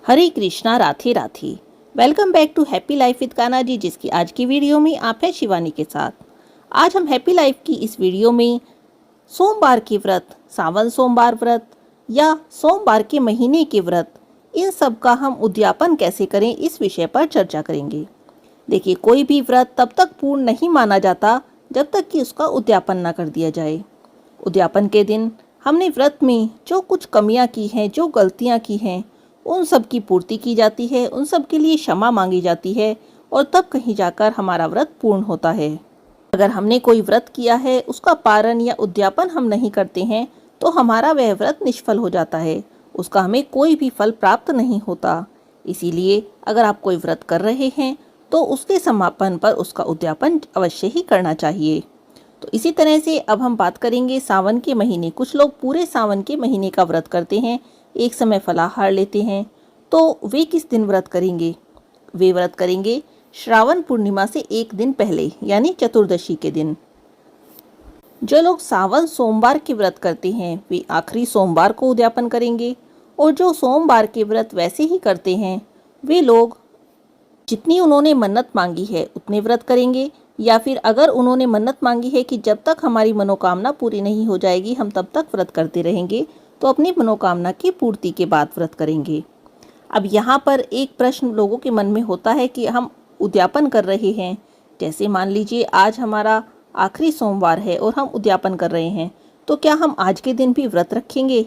Hare Krishna Radhe Radhe. Welcome back to happy life with Kanha ji, जिसकी आज की वीडियो में आप है शिवानी के साथ। आज हम हैप्पी लाइफ की इस वीडियो में सोमवार के व्रत, सावन सोमवार व्रत या सोमवार के महीने के व्रत, इन सब का हम उद्यापन कैसे करें इस विषय पर चर्चा करेंगे। देखिए, कोई भी व्रत तब तक पूर्ण नहीं माना जाता जब तक कि उसका उद्यापन ना कर दिया जाए। उद्यापन के दिन हमने व्रत में जो कुछ कमियां की हैं, जो गलतियां की हैं, उन सब की पूर्ति की जाती है, उन सब के लिए क्षमा मांगी जाती है और तब कहीं जाकर हमारा व्रत पूर्ण होता है। अगर हमने कोई व्रत किया है, उसका पारण या उद्यापन हम नहीं करते हैं तो हमारा वह व्रत निष्फल हो जाता है, उसका हमें कोई भी फल प्राप्त नहीं होता। इसीलिए अगर आप कोई व्रत कर रहे हैं तो उसके समापन पर उसका उद्यापन अवश्य ही करना चाहिए। तो इसी तरह से अब हम बात करेंगे सावन के महीने। कुछ लोग पूरे सावन के महीने का व्रत करते हैं, एक समय फलाहार लेते हैं। तो वे किस दिन व्रत करेंगे? वे व्रत करेंगे श्रावण पूर्णिमा से एक दिन पहले, यानी चतुर्दशी के दिन। जो लोग सावन सोमवार के व्रत करते हैं वे आखिरी सोमवार को उद्यापन करेंगे, और जो सोमवार के व्रत वैसे ही करते हैं वे लोग जितनी उन्होंने मन्नत मांगी है उतने व्रत करेंगे, या फिर अगर उन्होंने मन्नत मांगी है कि जब तक हमारी मनोकामना पूरी नहीं हो जाएगी हम तब तक व्रत करते रहेंगे, तो अपनी मनोकामना की पूर्ति के बाद व्रत करेंगे। अब यहाँ पर एक प्रश्न लोगों के मन में होता है कि हम उद्यापन कर रहे हैं, जैसे मान लीजिए आज हमारा आखिरी सोमवार है और हम उद्यापन कर रहे हैं, तो क्या हम आज के दिन भी व्रत रखेंगे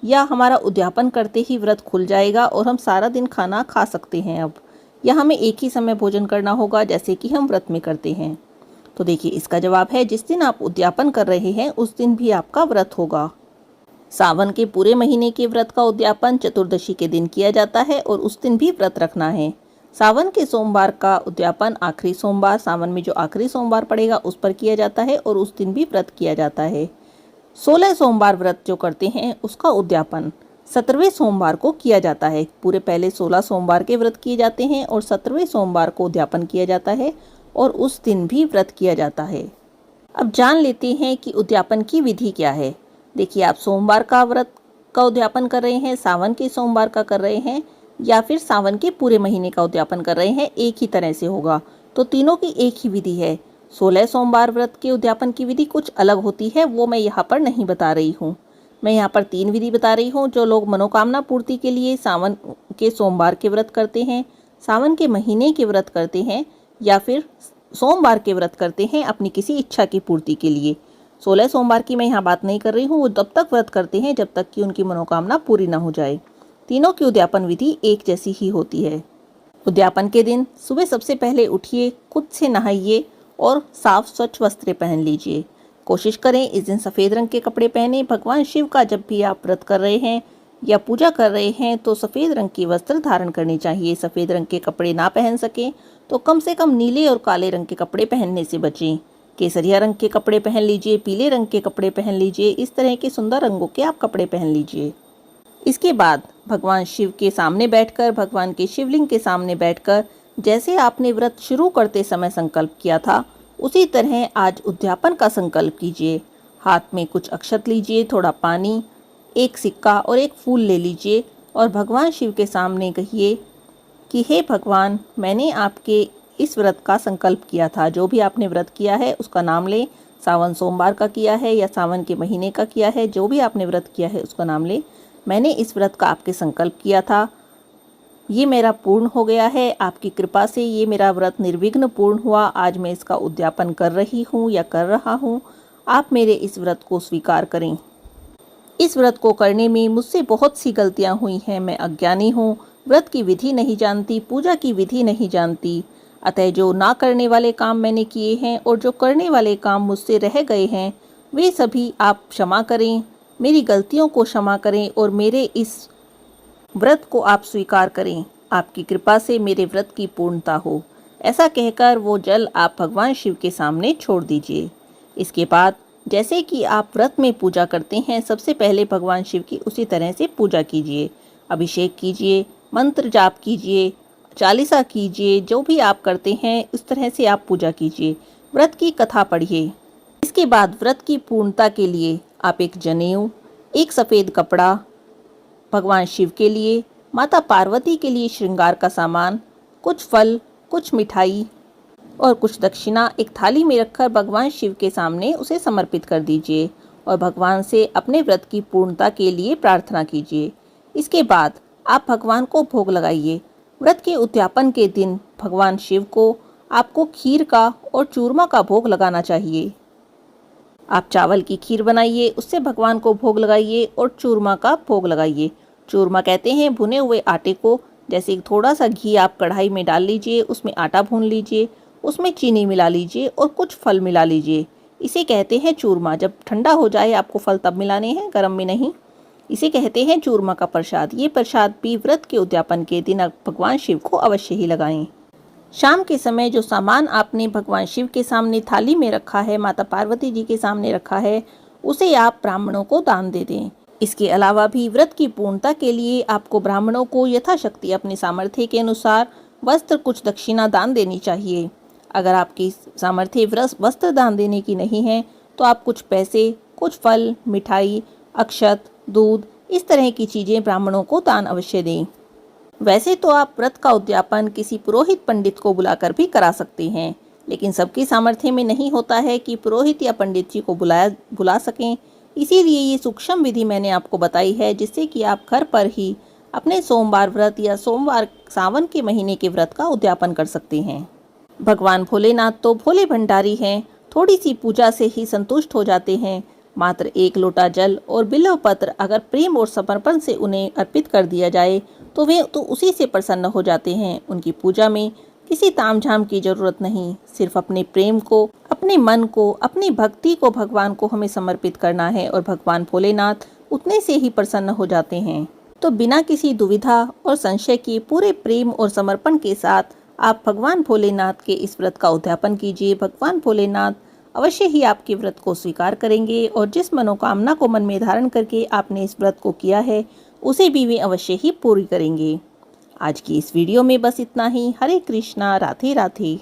या हमारा उद्यापन करते ही व्रत खुल जाएगा और हम सारा दिन खाना खा सकते हैं अब, या हमें एक ही समय भोजन करना होगा जैसे कि हम व्रत में करते हैं? तो देखिए, इसका जवाब है जिस दिन आप उद्यापन कर रहे हैं उस दिन भी आपका व्रत होगा। सावन के पूरे महीने के व्रत का उद्यापन चतुर्दशी के दिन किया जाता है और उस दिन भी व्रत रखना है। सावन के सोमवार का उद्यापन आखिरी सोमवार, सावन में जो आखिरी सोमवार पड़ेगा उस पर किया जाता है और उस दिन भी व्रत किया जाता है। 16 सोमवार व्रत जो करते हैं उसका उद्यापन 17वें सोमवार को किया जाता है। पूरे पहले 16 सोमवार के व्रत किए जाते हैं और 17वें सोमवार को उद्यापन किया जाता है और उस दिन भी व्रत किया जाता है। अब जान लेते हैं कि उद्यापन की विधि क्या है। देखिए, आप सोमवार का व्रत का उद्यापन कर रहे हैं, सावन के सोमवार का कर रहे हैं, या फिर सावन के पूरे महीने का उद्यापन कर रहे हैं, एक ही तरह से होगा। तो तीनों की एक ही विधि है। 16 सोमवार व्रत के उद्यापन की विधि कुछ अलग होती है, वो मैं यहाँ पर नहीं बता रही हूँ। मैं यहाँ पर 3 विधि बता रही हूँ। जो लोग मनोकामना पूर्ति के लिए सावन के सोमवार के व्रत करते हैं, सावन के महीने के व्रत करते हैं, या फिर सोमवार के व्रत करते हैं अपनी किसी इच्छा की पूर्ति के लिए। 16 सोमवार की मैं यहाँ बात नहीं कर रही हूँ, वो तब तक व्रत करते हैं जब तक कि उनकी मनोकामना पूरी ना हो जाए। तीनों की उद्यापन विधि एक जैसी ही होती है। उद्यापन के दिन सुबह सबसे पहले उठिए, खुद से नहाइए और साफ स्वच्छ वस्त्र पहन लीजिए। कोशिश करें इस दिन सफ़ेद रंग के कपड़े पहने। भगवान शिव का जब भी आप व्रत कर रहे हैं या पूजा कर रहे हैं तो सफ़ेद रंग के वस्त्र धारण करने चाहिए। सफ़ेद रंग के कपड़े ना पहन सकें तो कम से कम नीले और काले रंग के कपड़े पहनने से बचें। केसरिया रंग के कपड़े पहन लीजिए, पीले रंग के कपड़े पहन लीजिए, इस तरह के सुंदर रंगों के आप कपड़े पहन लीजिए। इसके बाद भगवान शिव के सामने बैठकर, भगवान के शिवलिंग के सामने बैठकर, जैसे आपने व्रत शुरू करते समय संकल्प किया था उसी तरह आज उद्यापन का संकल्प कीजिए। हाथ में कुछ अक्षत लीजिए, थोड़ा पानी, एक सिक्का और एक फूल ले लीजिए और भगवान शिव के सामने कहिए कि हे भगवान, मैंने आपके इस व्रत का संकल्प किया था। जो भी आपने व्रत किया है उसका नाम लें। सावन सोमवार का किया है या सावन के महीने का किया है, जो भी आपने व्रत किया है उसका नाम लें। मैंने इस व्रत का आपके संकल्प किया था, ये मेरा पूर्ण हो गया है। आपकी कृपा से ये मेरा व्रत निर्विघ्न पूर्ण हुआ। आज मैं इसका उद्यापन कर रही हूँ या कर रहा हूँ। आप मेरे इस व्रत को स्वीकार करें। इस व्रत को करने में मुझसे बहुत सी गलतियाँ हुई हैं। मैं अज्ञानी हूँ, व्रत की विधि नहीं जानती, पूजा की विधि नहीं जानती। अतः जो ना करने वाले काम मैंने किए हैं और जो करने वाले काम मुझसे रह गए हैं वे सभी आप क्षमा करें, मेरी गलतियों को क्षमा करें और मेरे इस व्रत को आप स्वीकार करें। आपकी कृपा से मेरे व्रत की पूर्णता हो। ऐसा कहकर वो जल आप भगवान शिव के सामने छोड़ दीजिए। इसके बाद जैसे कि आप व्रत में पूजा करते हैं, सबसे पहले भगवान शिव की उसी तरह से पूजा कीजिए। अभिषेक कीजिए, मंत्र जाप कीजिए, चालीसा कीजिए, जो भी आप करते हैं उस तरह से आप पूजा कीजिए। व्रत की कथा पढ़िए। इसके बाद व्रत की पूर्णता के लिए आप एक जनेऊ, एक सफ़ेद कपड़ा भगवान शिव के लिए माता पार्वती के लिए श्रृंगार का सामान, कुछ फल, कुछ मिठाई और कुछ दक्षिणा एक थाली में रखकर भगवान शिव के सामने उसे समर्पित कर दीजिए और भगवान से अपने व्रत की पूर्णता के लिए प्रार्थना कीजिए। इसके बाद आप भगवान को भोग लगाइए। व्रत के उद्यापन के दिन भगवान शिव को आपको खीर का और चूरमा का भोग लगाना चाहिए। आप चावल की खीर बनाइए, उससे भगवान को भोग लगाइए और चूरमा का भोग लगाइए। चूरमा कहते हैं भुने हुए आटे को। जैसे थोड़ा सा घी आप कढ़ाई में डाल लीजिए, उसमें आटा भून लीजिए, उसमें चीनी मिला लीजिए और कुछ फल मिला लीजिए। इसे कहते हैं चूरमा। जब ठंडा हो जाए आपको फल तब मिलाने हैं, गर्म में नहीं। इसे कहते हैं चूरमा का प्रसाद। ये प्रसाद भी व्रत के उद्यापन के दिन आप भगवान शिव को अवश्य ही लगाएं। शाम के समय जो सामान आपने भगवान शिव के सामने थाली में रखा है, माता पार्वती जी के सामने रखा है, उसे आप ब्राह्मणों को दान दे दें। इसके अलावा भी व्रत की पूर्णता के लिए आपको ब्राह्मणों को यथाशक्ति अपने सामर्थ्य के अनुसार वस्त्र, कुछ दक्षिणा दान देनी चाहिए। अगर आपकी सामर्थ्य वस्त्र दान देने की नहीं है तो आप कुछ पैसे, कुछ फल, मिठाई, अक्षत, दूध, इस तरह की चीज़ें ब्राह्मणों को दान अवश्य दें। वैसे तो आप व्रत का उद्यापन किसी पुरोहित पंडित को बुलाकर भी करा सकते हैं, लेकिन सबकी सामर्थ्य में नहीं होता है कि पुरोहित या पंडित जी को बुला सकें। इसीलिए ये सूक्ष्म विधि मैंने आपको बताई है, जिससे कि आप घर पर ही अपने सोमवार व्रत या सोमवार सावन के महीने के व्रत का उद्यापन कर सकते हैं। भगवान भोलेनाथ तो भोले भंडारी हैं, थोड़ी सी पूजा से ही संतुष्ट हो जाते हैं। मात्र एक लोटा जल और बिल्व पत्र अगर प्रेम और समर्पण से उन्हें अर्पित कर दिया जाए तो वे तो उसी से प्रसन्न हो जाते हैं। उनकी पूजा में किसी तामझाम की जरूरत नहीं, सिर्फ अपने प्रेम को, अपने मन को, अपनी भक्ति को भगवान को हमें समर्पित करना है और भगवान भोलेनाथ उतने से ही प्रसन्न हो जाते हैं। तो बिना किसी दुविधा और संशय के पूरे प्रेम और समर्पण के साथ आप भगवान भोलेनाथ के इस व्रत का उद्यापन कीजिए। भगवान भोलेनाथ अवश्य ही आपके व्रत को स्वीकार करेंगे और जिस मनोकामना को मन में धारण करके आपने इस व्रत को किया है उसे भी वे अवश्य ही पूरी करेंगे। आज की इस वीडियो में बस इतना ही। हरे कृष्णा, राधे राधे।